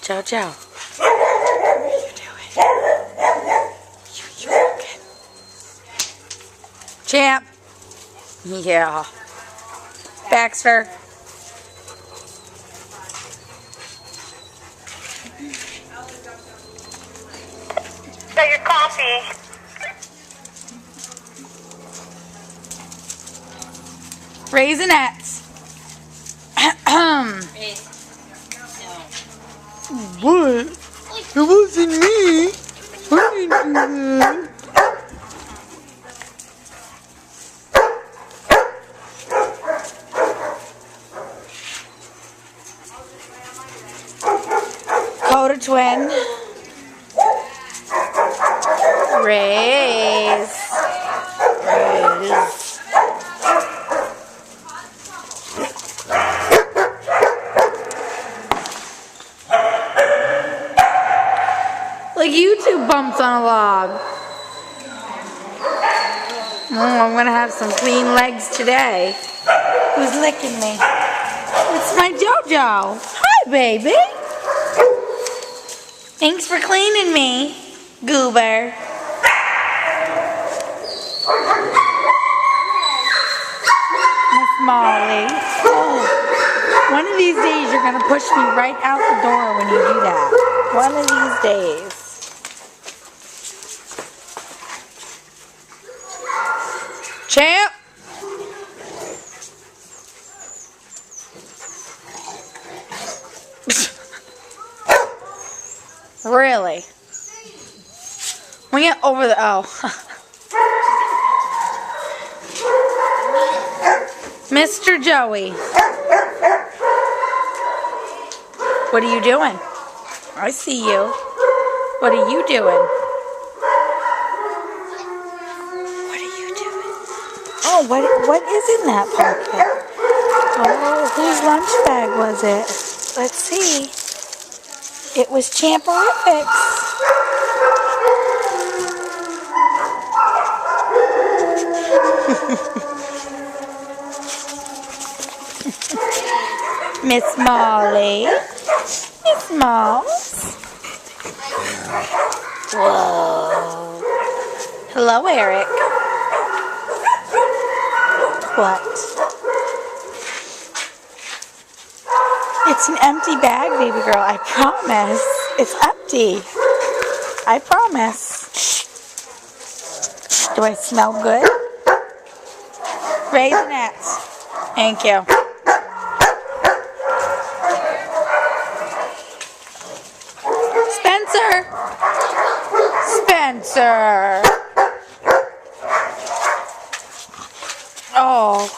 Jojo, what are you doing? You working? Champ. Yeah. Baxter. Got your coffee. Raisinets. What? It wasn't me. I didn't do that. Coda twin. Raise. Like YouTube bumps on a log. I'm gonna have some clean legs today. Who's licking me? It's my Jojo. Hi, baby. Thanks for cleaning me, Goober. Miss Molly. Oh, one of these days you're gonna push me right out the door when you do that. One of these days. Champ! Really? We get over the Mr. Joey. What are you doing? I see you. What are you doing? What are you doing? Oh, what is in that pocket? Oh, whose lunch bag was it? Let's see. It was Champerifics. Miss Molly. Miss Moss. Whoa. Hello, Eric. What? It's an empty bag, baby girl. I promise. It's empty. I promise. Do I smell good? Raisinets. Thank you. Spencer. Spencer. Oh.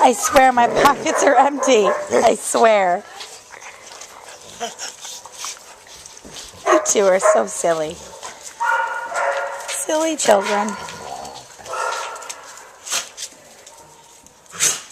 I swear my pockets are empty. I swear. You two are so silly. Silly children.